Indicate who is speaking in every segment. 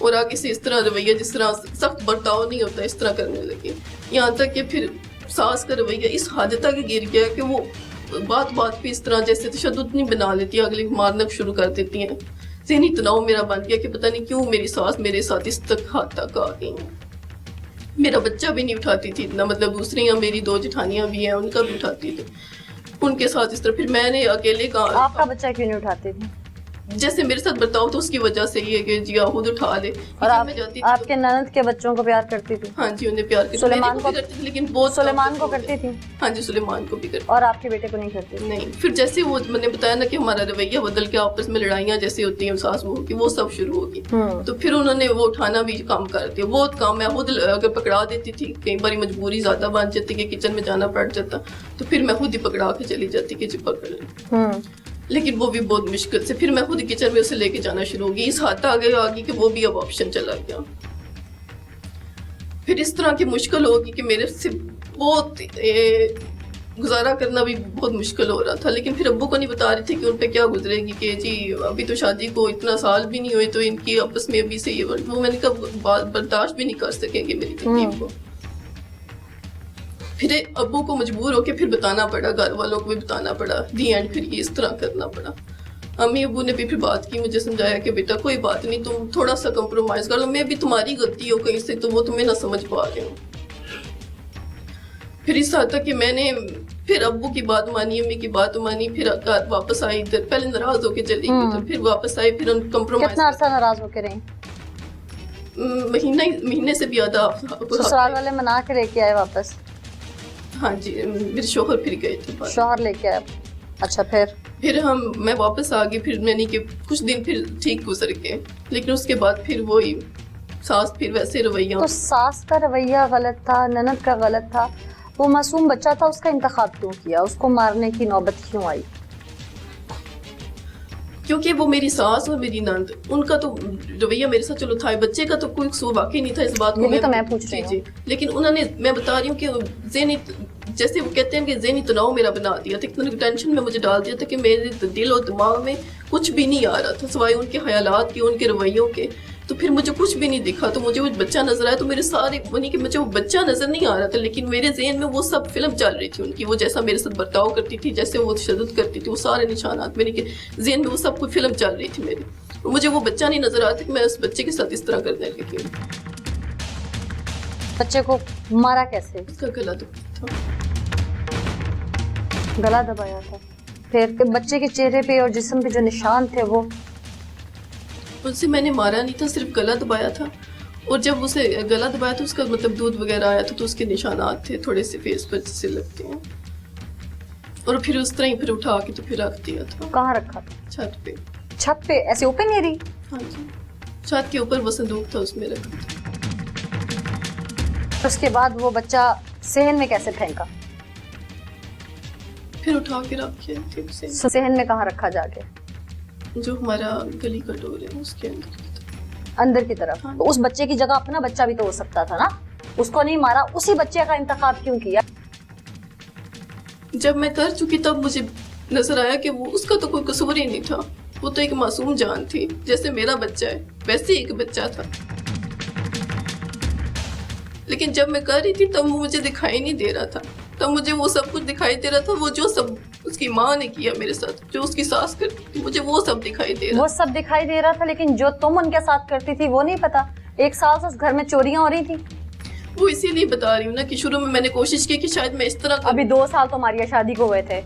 Speaker 1: اور آگے سے اس طرح رویہ جس طرح سخت برتاؤ نہیں ہوتا اس طرح کرنے لگے. یہاں تک کہ پھر ساس کا رویہ اس حد تک گر گیا کہ وہ بات بات پہ اس طرح جیسے تشدد نہیں بنا لیتی, اگلے مارنا شروع کر دیتی ہیں. ذہنی تناؤ میرا بن گیا کہ پتہ نہیں کیوں میری ساس میرے ساتھ اس تک حد تک آ گئی ہیں. میرا بچہ بھی نہیں اٹھاتی تھی اتنا, مطلب دوسری میری 2 جٹھانیاں بھی ہیں ان کا بھی اٹھاتی تھی, ان کے ساتھ اس طرح. پھر میں نے اکیلے کہا
Speaker 2: آپ کا بچہ کیوں نہیں اٹھاتی تھی؟
Speaker 1: جیسے میرے ساتھ برتاؤ تو اس کی وجہ سے یہ ہے کہ جی خود اٹھا لے.
Speaker 2: اور آپ کے نند کے بچوں کو پیار کرتی تھی؟
Speaker 1: ہاں جی انہیں پیار کرتی,
Speaker 2: سلیمان کو
Speaker 1: کرتی تھی لیکن بہت.
Speaker 2: سلیمان کو کرتی تھی؟
Speaker 1: ہاں جی سلیمان کو بھی کرتی.
Speaker 2: اور آپ کے بیٹے کو نہیں کرتی؟
Speaker 1: نہیں. پھر جیسے وہ میں نے بتایا نا کہ ہمارا رویہ بدل کے آپس میں لڑائیاں جیسے ہوتی ہیں ساس بہو کی, وہ سب شروع ہوگی. تو پھر انہوں نے وہ اٹھانا بھی کام کر دیا, بہت کام. میں خود اگر پکڑا دیتی تھی, کئی بار مجبوری زیادہ بن جاتی کہ کچن میں جانا پڑ جاتا, تو پھر میں خود ہی پکڑا کے چلی جاتی کہ جی پکڑ لیں. لیکن وہ بھی بہت مشکل سے. پھر میں خود کچن میں اسے لے کے جانا شروع ہوگی, اس حد آگے کہ وہ بھی اب آپشن چلا گیا. پھر اس طرح کی مشکل ہوگی کہ میرے سے بہت گزارا کرنا بھی بہت مشکل ہو رہا تھا. لیکن پھر ابو کو نہیں بتا رہی تھی کہ ان پہ کیا گزرے گی, کہ جی ابھی تو شادی کو اتنا سال بھی نہیں ہوئے تو ان کی آپس میں ابھی سے یہ وہ میں نے کہا برداشت بھی نہیں کر سکیں گے میری تکلیف کو. پھر ابو کو مجبور ہو کے پھر بتانا پڑا, گھر والوں کو بھی بتانا پڑا. دی اینڈ پھر یہ اس طرح کرنا پڑا. امی ابو نے بھی پھر بات کی, مجھے سمجھایا کہ بیٹا کوئی بات نہیں, تم تھوڑا سا کمپرومائز کر لو, میں بھی تمہاری غلطی ہو کہیں سے تو وہ تمہیں نہ سمجھ پا رہے ہوں. پھر اس حد تک کہ میں نے پھر ابو کی بات مانی, امی کی بات مانی. پھر واپس آئی ادھر, پہلے ناراض ہو کے چلی گئی تو پھر واپس آئی. پھر ہم کمپرومائز.
Speaker 2: کتنا عرصہ ناراض ہو کے رہی؟
Speaker 1: مہینے سے بھی زیادہ.
Speaker 2: سسرال والے منا کے لے کے آئے واپس؟
Speaker 1: ہاں جی میرے شوہر پھر گئے تھے.
Speaker 2: شوہر لے کے آئے. اچھا
Speaker 1: پھر میں واپس آ گئی. پھر میں نے کہ کچھ دن پھر ٹھیک گزر گئے, لیکن اس کے بعد پھر وہی ساس پھر ویسے رویہ. تو
Speaker 2: ساس کا رویہ غلط تھا, نند کا غلط تھا, وہ معصوم بچہ تھا, اس کا انتخاب کیوں کیا, اس کو مارنے کی نوبت کیوں آئی؟
Speaker 1: کیونکہ وہ میری ساس اور میری نند, ان کا تو رویہ میرے ساتھ چلو تھا, بچے کا تو کوئی قصور واقعی نہیں تھا اس بات کو.
Speaker 2: میں پوچھ رہی ہوں.
Speaker 1: جی لیکن انہوں نے, میں بتا رہی ہوں کہ ذہنی, جیسے وہ کہتے ہیں کہ ذہنی تناؤ میرا بنا دیا تھا, اتنا ٹینشن میں مجھے ڈال دیا تھا کہ میرے دل اور دماغ میں کچھ بھی نہیں آ رہا تھا سوائے ان کے خیالات کے, ان کے رویوں کے. تو پھر مجھے کچھ بھی نہیں دکھا, تو مجھے وہ بچہ نظر آیا. تو میرے سارے بنی کہ مجھے وہ بچہ نظر نہیں آ رہا تھا, لیکن میرے ذہن میں وہ سب فلم چل رہی تھی ان کی. وہ جیسا میرے ساتھ برتاؤ کرتی تھی, جیسے وہ تشدد کرتی تھی, وہ سارے نشانات میرے ذہن میں وہ سب کوئی فلم چل رہی تھی میری. مجھے وہ بچہ نہیں نظر آتا کہ میں اس بچے کے ساتھ اس طرح کرنے لگی.
Speaker 2: بچے کو مارا کیسے؟
Speaker 1: اس کا گلا دبایا تھا.
Speaker 2: گلا دبایا تھا. پھر بچے کے چہرے پہ اور جسم پہ جو نشان تھے وہ
Speaker 1: اسے میں نے مارا نہیں تھا, صرف گلا دبایا تھا. اور جب اسے گلا دبایا تو اس کا مطلب دودھ وغیرہ آیا تھا, تو اس کے نشانات تھے تھوڑے سے فیس پر جسے لگتے ہیں. اور پھر اس طرح ہی پھر اٹھا کے تو پھر رکھ دیا تھا.
Speaker 2: کہاں رکھا تھا؟
Speaker 1: چھت پہ.
Speaker 2: چھت پہ ایسے اوپن ایری؟
Speaker 1: ہاں جی چھت کے اوپر وہ صندوق تھا, اس میں رکھا تھا.
Speaker 2: اس کے بعد وہ بچہ صحن میں کیسے پھینکا؟
Speaker 1: پھر اٹھا کے رکھ کے.
Speaker 2: صحن میں کہاں رکھا جا کے؟
Speaker 1: جو ہمارا گلی کا ڈور ہے اس کے
Speaker 2: اندر کی طرف. تو اس بچے کی جگہ اپنا بچہ بھی تو ہو سکتا تھا نا, اس کو نہیں مارا, اسی بچے کا انتخاب کیوں کیا؟
Speaker 1: جب میں کر چکی تب مجھے نظر آیا کہ وہ اس کا تو کوئی قصور ہی نہیں تھا, وہ تو ایک معصوم جان تھی. جیسے میرا بچہ ہے ویسے ہی ایک بچہ تھا. لیکن جب میں کر رہی تھی تب وہ مجھے دکھائی نہیں دے رہا تھا, تب مجھے وہ سب کچھ دکھائی دے رہا تھا. وہ جو سب اس کی ماں نے کیا میرے ساتھ, جو اس کی ساس کرتی تھی, مجھے وہ سب دکھائی دے رہا.
Speaker 2: وہ سب دکھائی دے رہا تھا, لیکن جو تم ان کے ساتھ کرتی تھی وہ نہیں پتا. 1 سال سے اس گھر میں چوریاں ہو رہی تھی.
Speaker 1: وہ اسی لیے بتا رہی ہوں نا کہ شروع میں نے کوشش کی کہ شاید میں اس طرح.
Speaker 2: ابھی 2 سال تمہاری شادی کو ہوئے تھے,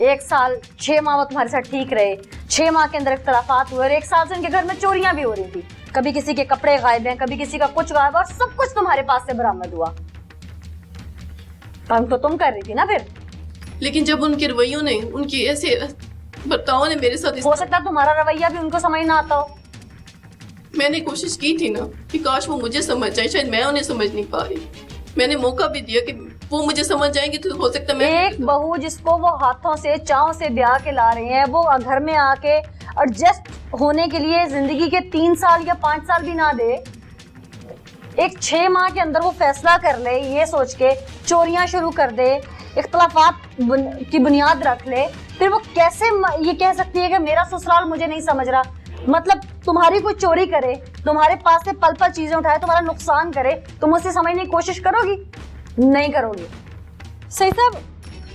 Speaker 2: 1 سال 6 ماہ وہ تمہارے ساتھ ٹھیک رہے, 6 ماہ کے اندر اختلافات ہوئے, اور 1 سال سے ان کے گھر میں چوریاں بھی ہو رہی تھی. کبھی کسی کے کپڑے غائب ہیں, کبھی کسی کا کچھ غائب, اور سب کچھ تمہارے پاس سے برآمد ہوا. کام تو تم کر رہی تھی نا پھر.
Speaker 1: لیکن جب ان کے رویوں نے, ان کی ایسے برتاؤ نے میرے ساتھ,
Speaker 2: ہو سکتا تمہارا رویہ بھی ان کو سمجھ نہ آتا ہو.
Speaker 1: میں نے کوشش کی تھی نا کہ کاش وہ مجھے سمجھ جائے, شاید میں انہیں سمجھ نہیں پا رہی. میں نے موقع بھی دیا کہ وہ مجھے سمجھ جائیں گے تو ہو سکتا ہے.
Speaker 2: ایک بہو جس کو وہ ہاتھوں سے چاؤں سے بیاہ کے لا رہے ہیں, وہ گھر میں آ کے ایڈجسٹ ہونے کے لیے زندگی کے 3 سال یا 5 سال بھی نہ دے, ایک 6 ماہ کے اندر وہ فیصلہ کر لے, یہ سوچ کے چوریاں شروع کر دے, اختلافات کی بنیاد رکھ لے, پھر وہ کیسے یہ کہہ سکتی ہے کہ میرا سسرال مجھے نہیں سمجھ رہا؟ مطلب تمہاری کوئی چوری کرے, تمہارے پاس سے پل پل چیزیں اٹھائے, تمہارا نقصان کرے, تم اسے سمجھنے کی کوشش کرو گی؟ نہیں کرو گی. سعید صاحب,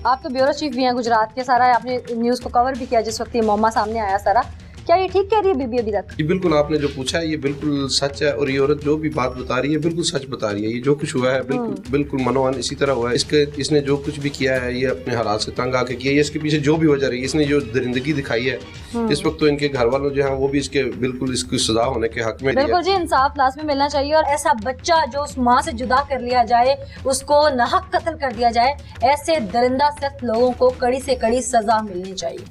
Speaker 2: آپ تو بیورو چیف بھی ہیں گجرات کے, سارا آپ نے نیوز کو کور بھی کیا جس وقت یہ معاملہ سامنے آیا سارا, کیا یہ ٹھیک کہہ رہی ہے بی بی ابھی تک؟
Speaker 3: یہ بالکل آپ نے جو پوچھا ہے یہ بالکل سچ ہے, اور یہ عورت جو بھی بات بتا رہی ہے بالکل سچ بتا رہی ہے. یہ جو کچھ ہوا ہے بالکل منوان اسی طرح ہوا ہے. اس نے جو کچھ بھی کیا ہے یہ اپنے حالات سے تنگ آ کے کیا ہے. اس کے پیچھے جو بھی وجہ رہی ہے, اس نے جو درندگی دکھائی ہے اس وقت, تو ان کے گھر والوں جو ہیں وہ بھی اس کے بالکل اس کی سزا ہونے کے حق میں.
Speaker 2: بالکل جی, انصاف لازمی ملنا چاہیے, اور ایسا بچہ جو اس ماں سے جدا کر لیا جائے, اس کو ناحق قتل کر دیا جائے, ایسے درندہ سخت لوگوں کو کڑی سے کڑی سزا ملنی چاہیے.